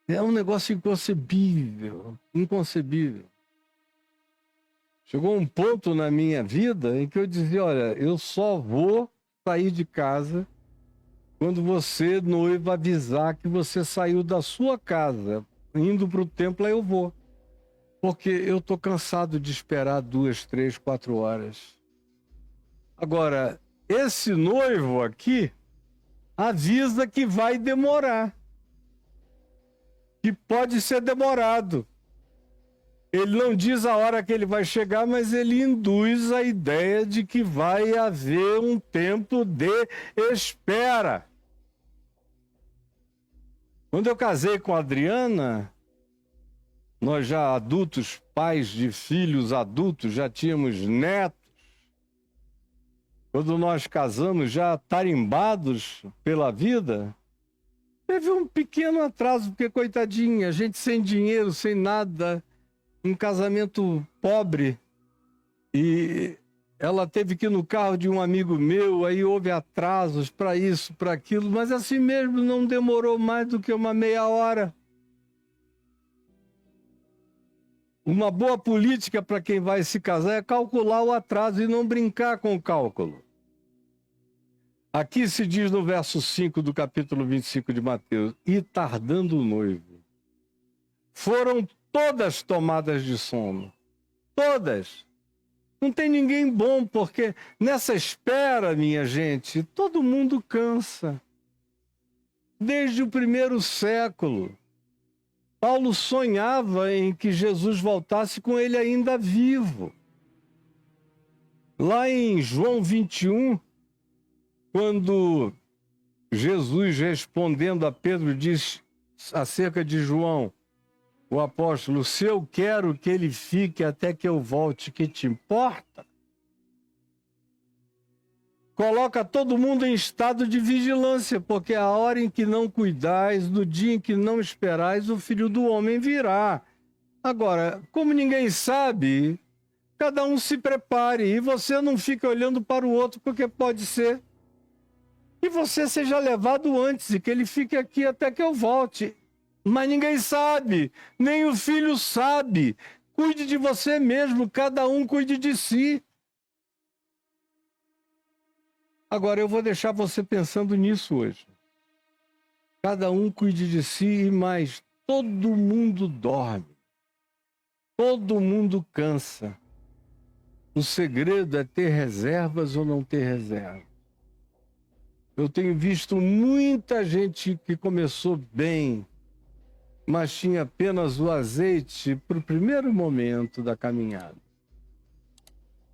É um negócio inconcebível, inconcebível. Chegou um ponto na minha vida em que eu dizia, olha, eu só vou sair de casa quando você, noiva, avisar que você saiu da sua casa, indo para o templo, aí eu vou. Porque eu estou cansado de esperar 2, 3, 4 horas. Agora, esse noivo aqui avisa que vai demorar. Que pode ser demorado. Ele não diz a hora que ele vai chegar, mas ele induz a ideia de que vai haver um tempo de espera. Quando eu casei com a Adriana, nós já adultos, pais de filhos adultos, já tínhamos netos. Quando nós casamos, já tarimbados pela vida, teve um pequeno atraso, porque, coitadinha, a gente sem dinheiro, sem nada, um casamento pobre. E ela teve que ir no carro de um amigo meu, aí houve atrasos para isso, para aquilo, mas assim mesmo não demorou mais do que uma meia hora. Uma boa política para quem vai se casar é calcular o atraso e não brincar com o cálculo. Aqui se diz no verso 5 do capítulo 25 de Mateus: e tardando o noivo, foram todas tomadas de sono. Todas. Não tem ninguém bom, porque nessa espera, minha gente, todo mundo cansa. Desde o primeiro século, Paulo sonhava em que Jesus voltasse com ele ainda vivo. Lá em João 21, quando Jesus, respondendo a Pedro, diz acerca de João, o apóstolo: se eu quero que ele fique até que eu volte, que te importa? Coloca todo mundo em estado de vigilância, porque a hora em que não cuidais, no dia em que não esperais, o Filho do Homem virá. Agora, como ninguém sabe, cada um se prepare, e você não fica olhando para o outro, porque pode ser que você seja levado antes e que ele fique aqui até que eu volte. Mas ninguém sabe, nem o Filho sabe. Cuide de você mesmo, cada um cuide de si. Agora, eu vou deixar você pensando nisso hoje. Cada um cuide de si e mais, todo mundo dorme. Todo mundo cansa. O segredo é ter reservas ou não ter reserva. Eu tenho visto muita gente que começou bem, mas tinha apenas o azeite para o primeiro momento da caminhada.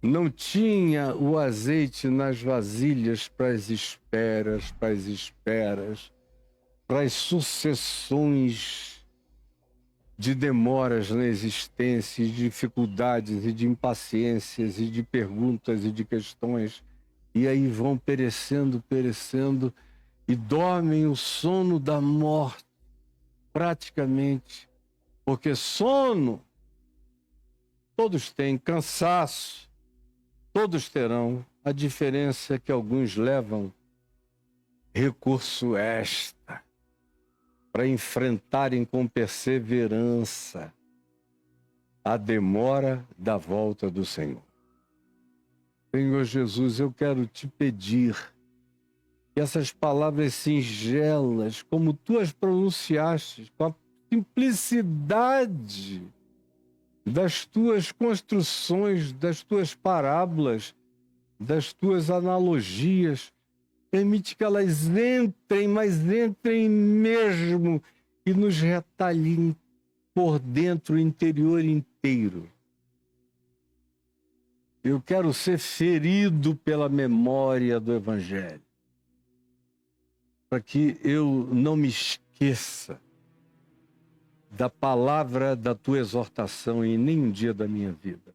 Não tinha o azeite nas vasilhas para as esperas, para as sucessões de demoras na existência, de dificuldades e de impaciências e de perguntas e de questões. E aí vão perecendo e dormem o sono da morte. Praticamente, porque sono todos têm, cansaço todos terão. A diferença é que alguns levam recurso extra para enfrentarem com perseverança a demora da volta do Senhor. Senhor Jesus, eu quero te pedir que essas palavras singelas, como tu as pronunciaste, com a simplicidade das tuas construções, das tuas parábolas, das tuas analogias, permite que elas entrem, mas entrem mesmo e nos retalhem por dentro, o interior inteiro. Eu quero ser ferido pela memória do Evangelho, para que eu não me esqueça da palavra da tua exortação em nenhum dia da minha vida.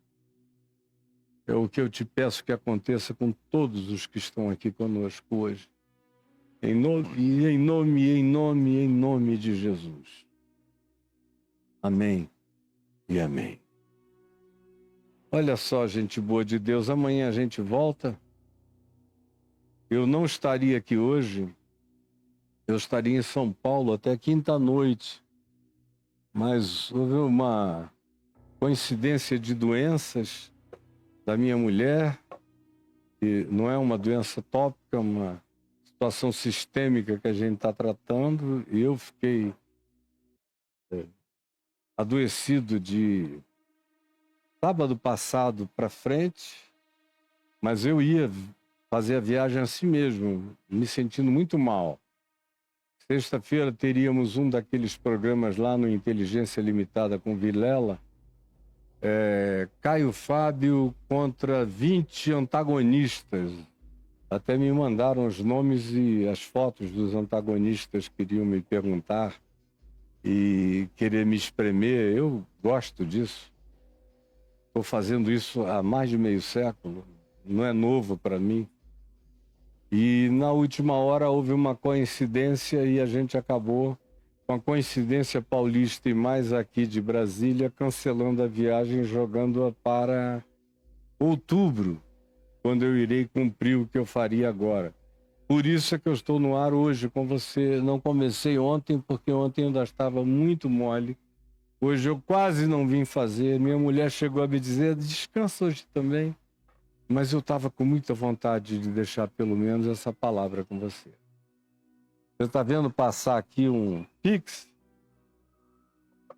É o que eu te peço que aconteça com todos os que estão aqui conosco hoje. Em nome de Jesus. Amém e amém. Olha só, gente boa de Deus, amanhã a gente volta. Eu não estaria aqui hoje, eu estaria em São Paulo até quinta-noite. Mas houve uma coincidência de doenças da minha mulher, que não é uma doença tópica, é uma situação sistêmica que a gente está tratando, e eu fiquei adoecido de sábado passado para frente, mas eu ia fazer a viagem assim mesmo, me sentindo muito mal. Sexta-feira teríamos um daqueles programas lá no Inteligência Limitada com Vilela, Caio Fábio contra 20 antagonistas. Até me mandaram os nomes e as fotos dos antagonistas, queriam me perguntar e querer me espremer. Eu gosto disso. Estou fazendo isso há mais de meio século, não é novo para mim. E na última hora houve uma coincidência e a gente acabou, com a coincidência paulista e mais aqui de Brasília, cancelando a viagem, jogando-a para outubro. quando eu irei cumprir o que eu faria agora. Por isso é que eu estou no ar hoje com você. Não comecei ontem, porque ontem eu ainda estava muito mole. Hoje eu quase não vim fazer. Minha mulher chegou a me dizer, descansa hoje também. Mas eu estava com muita vontade de deixar pelo menos essa palavra com você. Você está vendo passar aqui um Pix?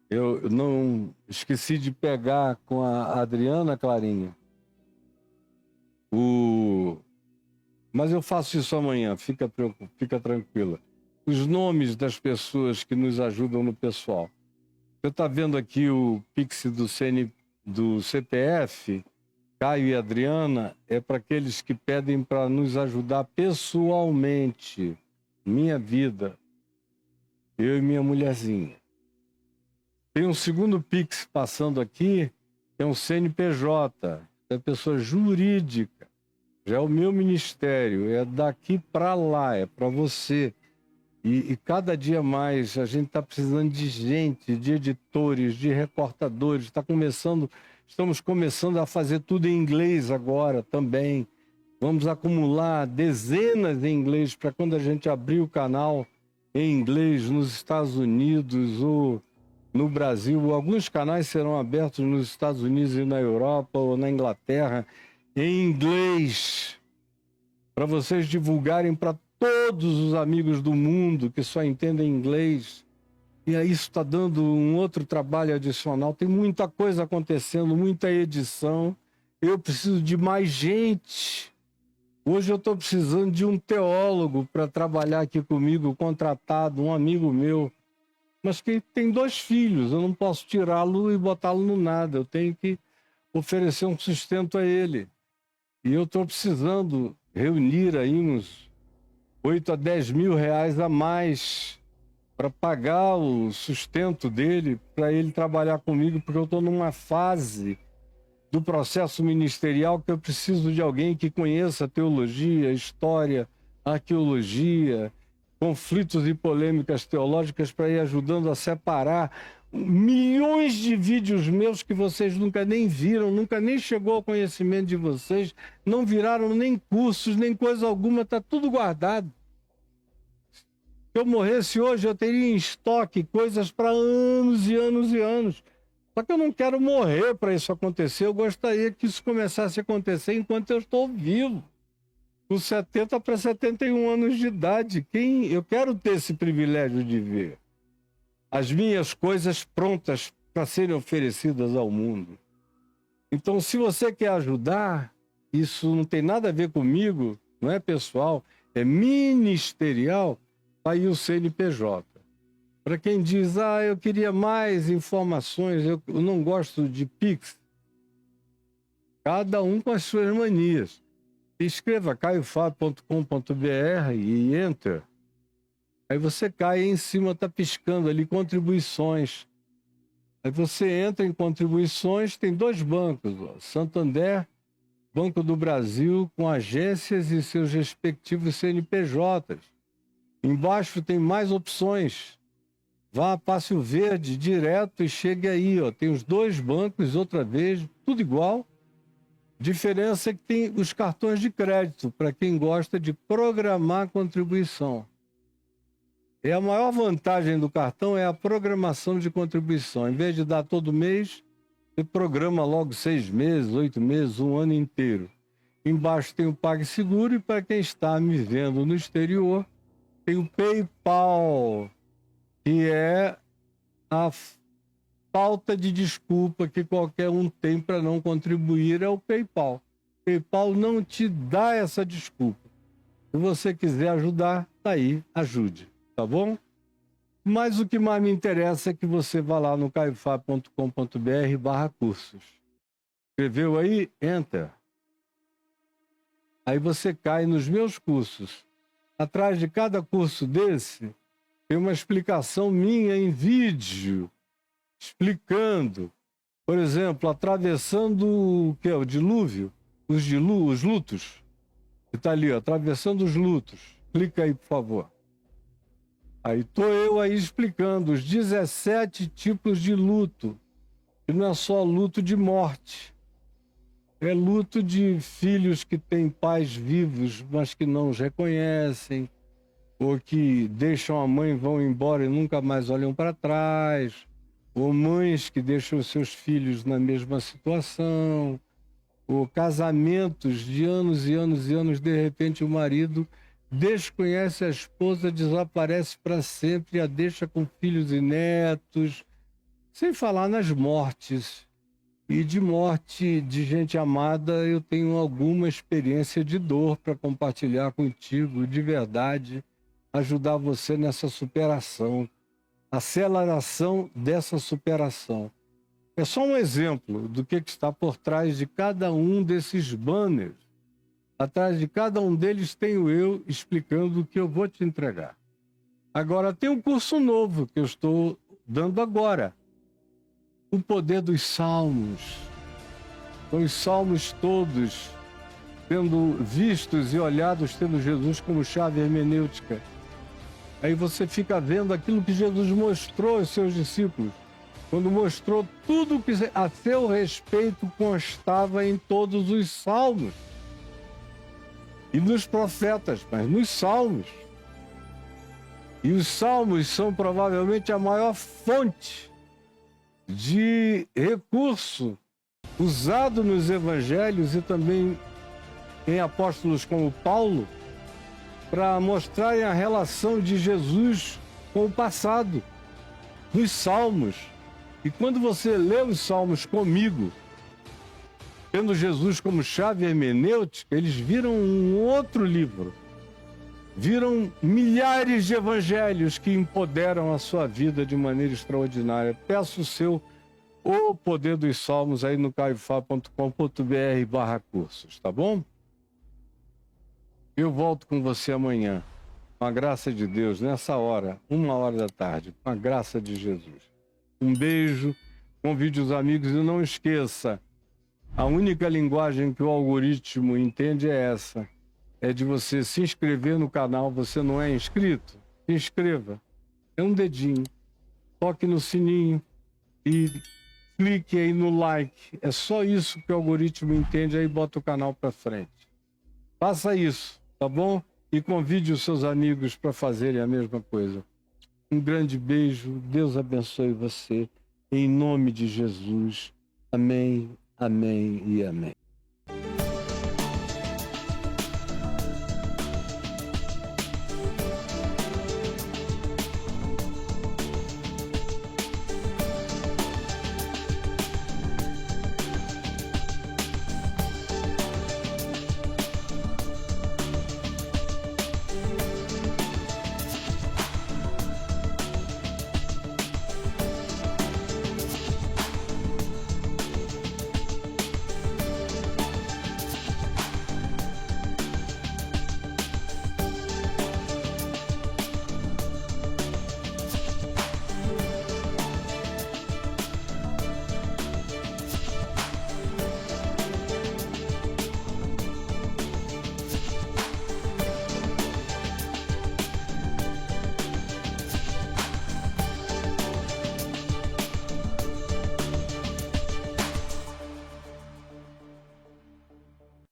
Eu não esqueci de pegar com a Adriana Clarinha. Mas eu faço isso amanhã, fica tranquila. Os nomes das pessoas que nos ajudam no pessoal. Você está vendo aqui o Pix do CPF, Caio e Adriana, é para aqueles que pedem para nos ajudar pessoalmente. Minha vida, eu e minha mulherzinha. Tem um segundo Pix passando aqui, que é um CNPJ, é pessoa jurídica. Já é o meu ministério, é daqui para lá, é para você. E cada dia mais a gente está precisando de gente, de editores, de reportadores. Estamos começando a fazer tudo em inglês agora também. Vamos acumular dezenas em inglês para quando a gente abrir o canal em inglês nos Estados Unidos ou no Brasil. Alguns canais serão abertos nos Estados Unidos e na Europa ou na Inglaterra em inglês, para vocês divulgarem para todos os amigos do mundo que só entendem inglês. E aí isso está dando um outro trabalho adicional. Tem muita coisa acontecendo, muita edição. Eu preciso de mais gente. Hoje eu estou precisando de um teólogo para trabalhar aqui comigo, contratado, um amigo meu, mas que tem 2 filhos. Eu não posso tirá-lo e botá-lo no nada. Eu tenho que oferecer um sustento a ele. E eu estou precisando reunir aí uns 8 a 10 mil reais a mais para pagar o sustento dele, para ele trabalhar comigo, porque eu estou numa fase do processo ministerial que eu preciso de alguém que conheça teologia, história, arqueologia, conflitos e polêmicas teológicas, para ir ajudando a separar milhões de vídeos meus que vocês nunca nem viram, nunca nem chegou ao conhecimento de vocês, não viraram nem cursos, nem coisa alguma, está tudo guardado. Se eu morresse hoje, eu teria em estoque coisas para anos e anos e anos. Só que eu não quero morrer para isso acontecer, eu gostaria que isso começasse a acontecer enquanto eu estou vivo, com 70 para 71 anos de idade. Eu quero ter esse privilégio de ver as minhas coisas prontas para serem oferecidas ao mundo. Então, se você quer ajudar, isso não tem nada a ver comigo, não é pessoal, é ministerial, aí o CNPJ. Para quem diz, eu queria mais informações, eu não gosto de Pix. Cada um com as suas manias. Escreva caiofab.com.br e enter. Aí você cai aí em cima, está piscando ali contribuições. Aí você entra em contribuições, tem 2 bancos, Santander, Banco do Brasil, com agências e seus respectivos CNPJs. Embaixo tem mais opções. Vá, passe o verde direto e chegue aí, tem os 2 bancos outra vez, tudo igual. Diferença é que tem os cartões de crédito, para quem gosta de programar contribuição. E a maior vantagem do cartão é a programação de contribuição. Em vez de dar todo mês, você programa logo 6 meses, 8 meses, 1 ano inteiro. Embaixo tem o PagSeguro e para quem está me vendo no exterior, tem o PayPal, que é a falta de desculpa que qualquer um tem para não contribuir, é o PayPal. O PayPal não te dá essa desculpa. Se você quiser ajudar, tá aí, ajude. Tá bom? Mas o que mais me interessa é que você vá lá no caiofab.com.br/cursos. Escreveu aí? Enter. Aí você cai nos meus cursos. Atrás de cada curso desse, tem uma explicação minha em vídeo, explicando, por exemplo, atravessando o que é o dilúvio, os lutos. Está ali, atravessando os lutos. Clica aí, por favor. Aí estou eu aí explicando os 17 tipos de luto, que não é só luto de morte. É luto de filhos que têm pais vivos, mas que não os reconhecem, ou que deixam a mãe, vão embora e nunca mais olham para trás, ou mães que deixam seus filhos na mesma situação, ou casamentos de anos e anos e anos, de repente o marido desconhece a esposa, desaparece para sempre, a deixa com filhos e netos, sem falar nas mortes. E de morte de gente amada, eu tenho alguma experiência de dor para compartilhar contigo, de verdade, ajudar você nessa superação, aceleração dessa superação. É só um exemplo do que está por trás de cada um desses banners. Atrás de cada um deles tenho eu explicando o que eu vou te entregar. Agora, tem um curso novo que eu estou dando agora. O poder dos salmos. São os salmos todos sendo vistos e olhados, tendo Jesus como chave hermenêutica. Aí você fica vendo aquilo que Jesus mostrou aos seus discípulos, quando mostrou tudo o que a seu respeito constava em todos os salmos. E nos profetas, mas nos salmos. E os salmos são provavelmente a maior fonte de recurso usado nos evangelhos e também em apóstolos como Paulo, para mostrarem a relação de Jesus com o passado, nos salmos. E quando você lê os salmos comigo, tendo Jesus como chave hermenêutica, eles viram um outro livro. Viram milhares de evangelhos que empoderam a sua vida de maneira extraordinária. Peço o seu O Poder dos Salmos aí no caifá.com.br/cursos, tá bom? Eu volto com você amanhã, com a graça de Deus, nessa hora, 1h da tarde, com a graça de Jesus. Um beijo, convide os amigos e não esqueça, a única linguagem que o algoritmo entende é essa. É de você se inscrever no canal. Você não é inscrito? Se inscreva. É um dedinho. Toque no sininho e clique aí no like. É só isso que o algoritmo entende, aí bota o canal para frente. Faça isso, tá bom? E convide os seus amigos para fazerem a mesma coisa. Um grande beijo. Deus abençoe você. Em nome de Jesus. Amém, amém e amém.